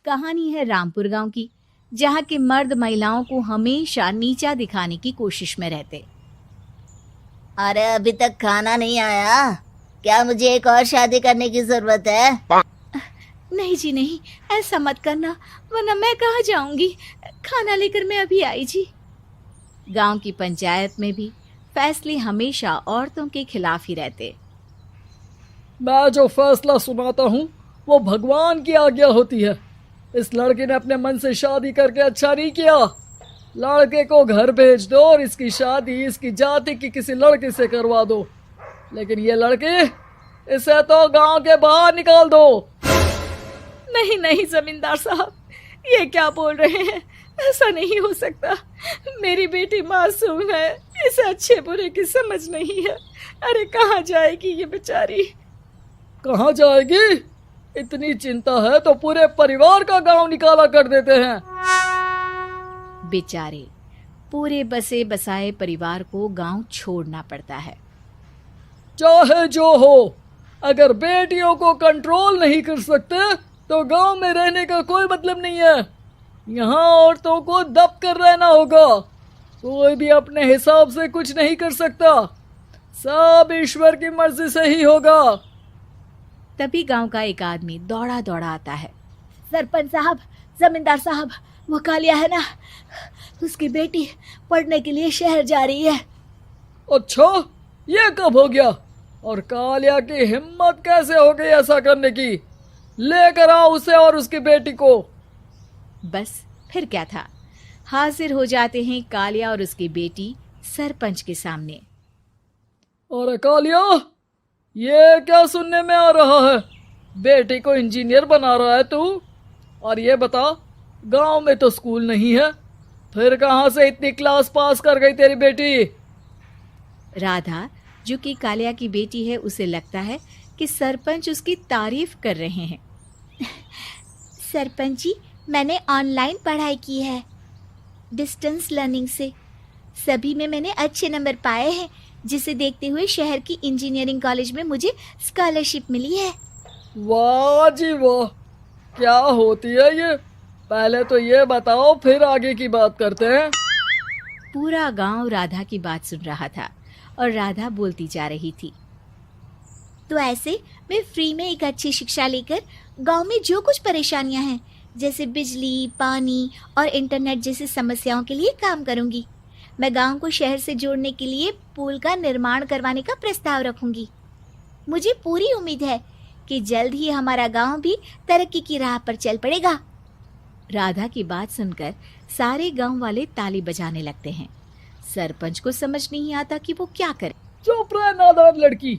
कहानी है रामपुर गांव की, जहां के मर्द महिलाओं को हमेशा नीचा दिखाने की कोशिश में रहते। अरे अभी तक खाना नहीं आया, क्या मुझे एक और शादी करने की जरूरत है? नहीं जी नहीं, ऐसा मत करना, वरना मैं कहाँ जाऊंगी। खाना लेकर मैं अभी आई जी। गांव की पंचायत में भी फैसले हमेशा औरतों के खिलाफ ही रहते। मैं जो फैसला सुनाता हूँ वो भगवान की आज्ञा होती है। इस लड़के ने अपने मन से शादी करके अच्छा नहीं किया। लड़के को घर भेज दो और इसकी शादी इसकी जाति की किसी लड़के से करवा दो, लेकिन ये लड़की, इसे तो गांव के बाहर निकाल दो। नहीं नहीं जमींदार साहब, ये क्या बोल रहे हैं? ऐसा नहीं हो सकता। मेरी बेटी मासूम है, इसे अच्छे बुरे की समझ नहीं है। अरे कहाँ जाएगी ये बेचारी? कहाँ जाएगी? इतनी चिंता है तो पूरे परिवार का गांव निकाला कर देते हैं। बेचारे पूरे बसे बसाए परिवार को गांव छोड़ना पड़ता है। चाहे जो हो, अगर बेटियों को कंट्रोल नहीं कर सकते तो गांव में रहने का कोई मतलब नहीं है। यहाँ औरतों को दब कर रहना होगा। कोई भी अपने हिसाब से कुछ नहीं कर सकता, सब ईश्वर की मर्जी से ही होगा। तभी गांव का एक आदमी दौड़ा दौड़ा आता है। सरपंच साहब, जमींदार साहब, वो कालिया है ना, उसकी बेटी पढ़ने के लिए शहर जा रही है। अच्छा, ये कब हो गया? और कालिया की हिम्मत कैसे हो गई ऐसा करने की? लेकर आओ उसे और उसकी बेटी को। बस फिर क्या था, हाजिर हो जाते हैं कालिया और उसकी बेटी सरपंच के सामने। अरे कालिया, ये क्या सुनने में आ रहा है? बेटी को इंजीनियर बना रहा है तू? और ये बता, गांव में तो स्कूल नहीं है, फिर कहां से इतनी क्लास पास कर गई तेरी बेटी? राधा, जो कि कालिया की बेटी है, उसे लगता है कि सरपंच उसकी तारीफ कर रहे हैं। सरपंच जी, मैंने ऑनलाइन पढ़ाई की है, डिस्टेंस लर्निंग से। सभी में मैंने अच्छे नंबर पाए हैं, जिसे देखते हुए शहर की इंजीनियरिंग कॉलेज में मुझे स्कॉलरशिप मिली है। वाह जी वाह, क्या होती है ये? पहले तो ये बताओ, फिर आगे की बात करते हैं। पूरा गांव राधा की बात सुन रहा था और राधा बोलती जा रही थी। तो ऐसे मैं फ्री में एक अच्छी शिक्षा लेकर गांव में जो कुछ परेशानियां हैं, जैसे बिजली, पानी और इंटरनेट जैसी समस्याओं के लिए काम करूंगी। मैं गांव को शहर से जोड़ने के लिए पुल का निर्माण करवाने का प्रस्ताव रखूंगी। मुझे पूरी उम्मीद है कि जल्द ही हमारा गांव भी तरक्की की राह पर चल पड़ेगा। राधा की बात सुनकर सारे गांव वाले ताली बजाने लगते हैं। सरपंच को समझ नहीं आता कि वो क्या करे। चुप रह नादान लड़की,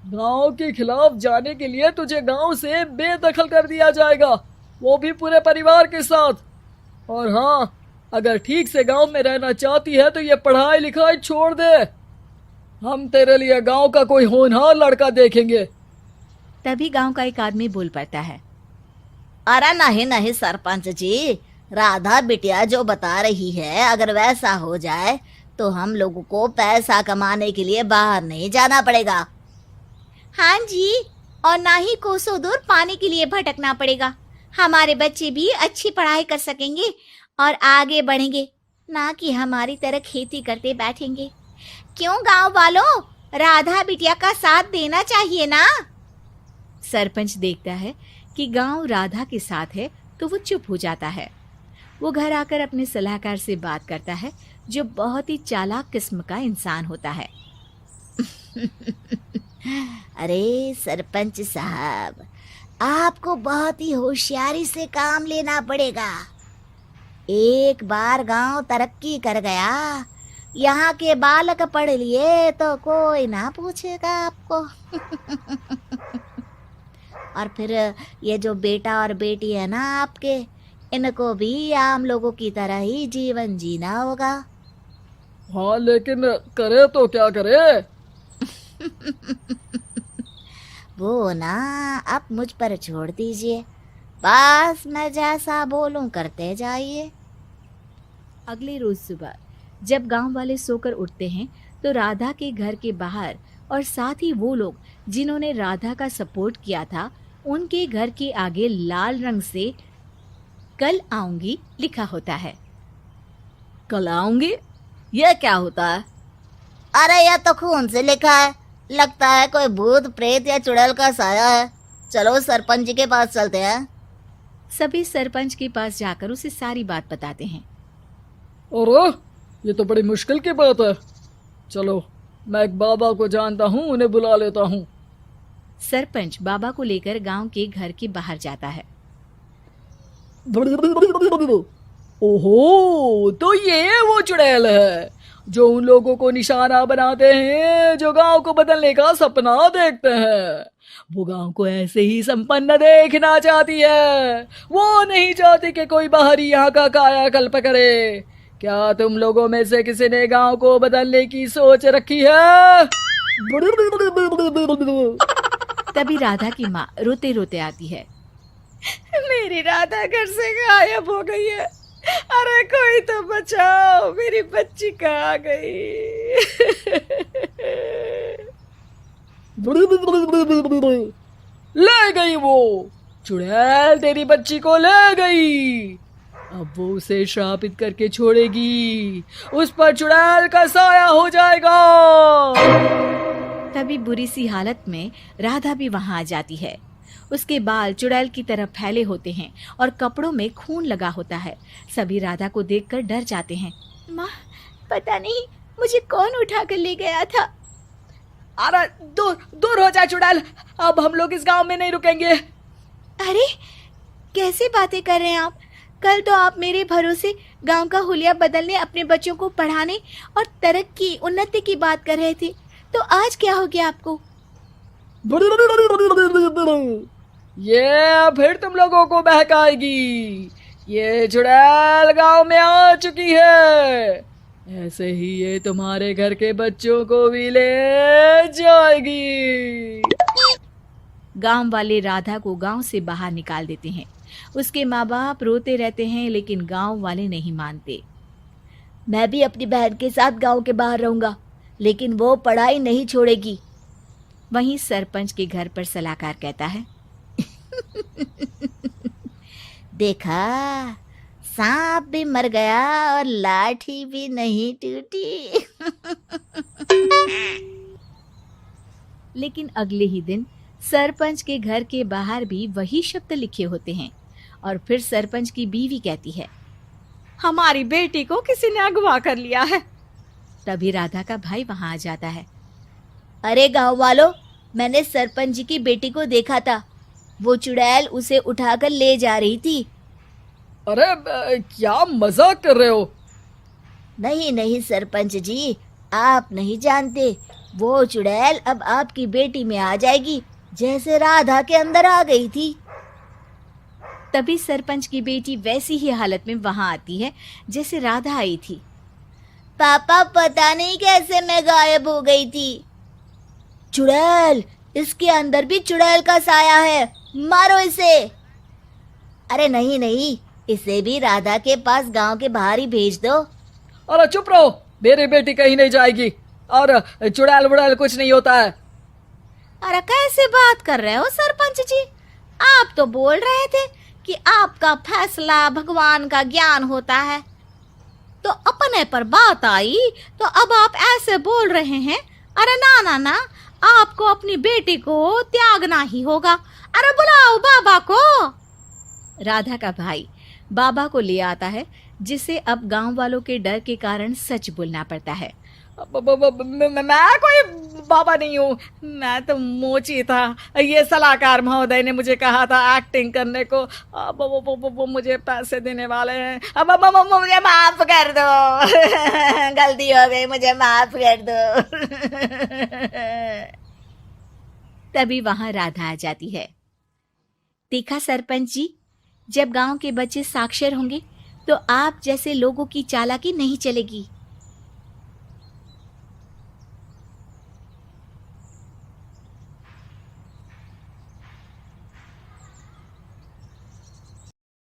गांव के खिलाफ जाने के लिए तुझे गांव से बेदखल कर दिया जाएगा, वो भी पूरे परिवार के साथ। और हाँ, अगर ठीक से गांव में रहना चाहती है तो ये पढ़ाई लिखाई छोड़ दे। हम तेरे लिए गांव का कोई होनहार लड़का देखेंगे। तभी गांव का एक आदमी बोल पड़ता है। अरे नहीं नहीं सरपंच जी, राधा बिटिया जो बता रही है, अगर वैसा हो जाए तो हम लोगों को पैसा कमाने के लिए बाहर नहीं जाना पड़ेगा। हाँ जी, और ना ही कोसों दूर पानी के लिए भटकना पड़ेगा। हमारे बच्चे भी अच्छी पढ़ाई कर सकेंगे और आगे बढ़ेंगे, ना कि हमारी तरह खेती करते बैठेंगे। क्यों गांव वालों, राधा बिटिया का साथ देना चाहिए ना। सरपंच देखता है कि गांव राधा के साथ है तो वो चुप हो जाता है। वो घर आकर अपने सलाहकार से बात करता है, जो बहुत ही चालाक किस्म का इंसान होता है। अरे सरपंच साहब, आपको बहुत ही होशियारी से काम लेना पड़ेगा। एक बार गांव तरक्की कर गया, यहाँ के बालक पढ़ लिए तो कोई ना पूछेगा आपको। और फिर ये जो बेटा और बेटी है ना आपके, इनको भी आम लोगों की तरह ही जीवन जीना होगा। हाँ, लेकिन करे तो क्या करे? वो ना आप मुझ पर छोड़ दीजिए, बस मैं जैसा बोलूं करते जाइए। अगले रोज सुबह जब गांव वाले सोकर उठते हैं तो राधा के घर के बाहर और साथ ही वो लोग जिन्होंने राधा का सपोर्ट किया था, उनके घर के आगे लाल रंग से कल आऊंगी लिखा होता है। कल आऊंगी, यह क्या होता है? अरे यह तो खून से लिखा है, लगता है कोई भूत प्रेत या चुड़ैल का साया है। चलो सरपंच जी के पास चलते हैं। सभी सरपंच के पास जाकर उसे सारी बात बताते हैं। अरे ये तो बड़ी मुश्किल की बात है। चलो मैं एक बाबा को जानता हूँ, उन्हें बुला लेता हूँ। सरपंच बाबा को लेकर गांव के घर के बाहर जाता है। ओहो, तो ये वो चुड़ैल है जो उन लोगों को निशाना बनाते हैं जो गांव को बदलने का सपना देखते हैं। वो गांव को ऐसे ही संपन्न देखना चाहती है। वो नहीं चाहती कि कोई बाहरी यहाँ का कायाकल्प करे। क्या तुम लोगों में से किसी ने गांव को बदलने की सोच रखी है? तभी राधा की माँ रोते रोते आती है। मेरी राधा घर से गायब हो गई है। अरे कोई तो बचाओ, मेरी बच्ची कहाँ गई? ले गई वो चुड़ैल, तेरी बच्ची को ले गई। अब वो उसे श्रापित करके छोड़ेगी, उस पर चुड़ैल का साया हो जाएगा। तभी बुरी सी हालत में राधा भी वहां आ जाती है। उसके बाल चुड़ैल की तरह फैले होते हैं और कपड़ों में खून लगा होता है। सभी राधा को देखकर डर जाते हैं। माँ, पता नहीं मुझे कौन उठा कर ले गया था। अरे दूर दूर हो जा चुड़ैल, अब हम लोग इस गांव में नहीं रुकेंगे। अरे कैसे बातें कर रहे हैं आप? कल तो आप मेरे भरोसे गांव का हुलिया बदलने, अपने बच्चों को पढ़ाने और तरक्की उन्नति की बात कर रहे थे, तो आज क्या हो गया आपको? ये फिर तुम लोगों को बहकाएगी। ये चुड़ैल गांव में आ चुकी है, ऐसे ही ये तुम्हारे घर के बच्चों को भी ले जाएगी। गांव वाले राधा को गांव से बाहर निकाल देते हैं। उसके माँ बाप रोते रहते हैं, लेकिन गांव वाले नहीं मानते। मैं भी अपनी बहन के साथ गांव के बाहर रहूंगा, लेकिन वो पढ़ाई नहीं छोड़ेगी। वहीं सरपंच के घर पर सलाहकार कहता है। देखा, सांप भी मर गया और लाठी भी नहीं टूटी। लेकिन अगले ही दिन सरपंच के घर के बाहर भी वही शब्द लिखे होते हैं और फिर सरपंच की बीवी कहती है, हमारी बेटी को किसी ने अगवा कर लिया है। तभी राधा का भाई वहां आ जाता है। अरे गांव वालों, मैंने सरपंच जी की बेटी को देखा था। वो चुड़ैल उसे उठाकर ले जा रही थी। अरे क्या मजाक कर रहे हो? नहीं नहीं सरपंच जी, आप नहीं जानते। वो चुड़ैल अब आपकी बेटी में आ जाएगी, जैसे राधा के अंदर आ गई थी। तभी सरपंच की बेटी वैसी ही हालत में वहां आती है जैसे राधा आई थी। पापा, पता नहीं कैसे मैं गायब हो गई थी। चुड़ैल, इसके अंदर भी चुड़ैल का साया है, मारो इसे। अरे नहीं नहीं, इसे भी राधा के पास गांव के बाहर ही भेज दो। अरे चुप रहो, मेरी बेटी कहीं नहीं जाएगी और चुड़ैल वुड़ैल कुछ नहीं होता है। अरे कैसे बात कर रहे हो सरपंच जी? आप तो बोल रहे थे कि आपका फैसला भगवान का ज्ञान होता है, तो अपने पर बात आई तो अब आप ऐसे बोल रहे हैं। अरे ना ना ना, आपको अपनी बेटी को त्यागना ही होगा। अरे बुलाओ बाबा को। राधा का भाई बाबा को ले आता है, जिसे अब गांव वालों के डर के कारण सच बोलना पड़ता है। मैं कोई बाबा नहीं हूँ, मैं तो मोची था। ये सलाहकार महोदय ने मुझे कहा था एक्टिंग करने को। अब वो मुझे पैसे देने वाले हैं। अब मुझे माफ कर दो। गलती हो गई, मुझे माफ कर दो। तभी वहां राधा आ जाती है। देखा सरपंच जी, जब गांव के बच्चे साक्षर होंगे तो आप जैसे लोगों की चालाकी नहीं चलेगी।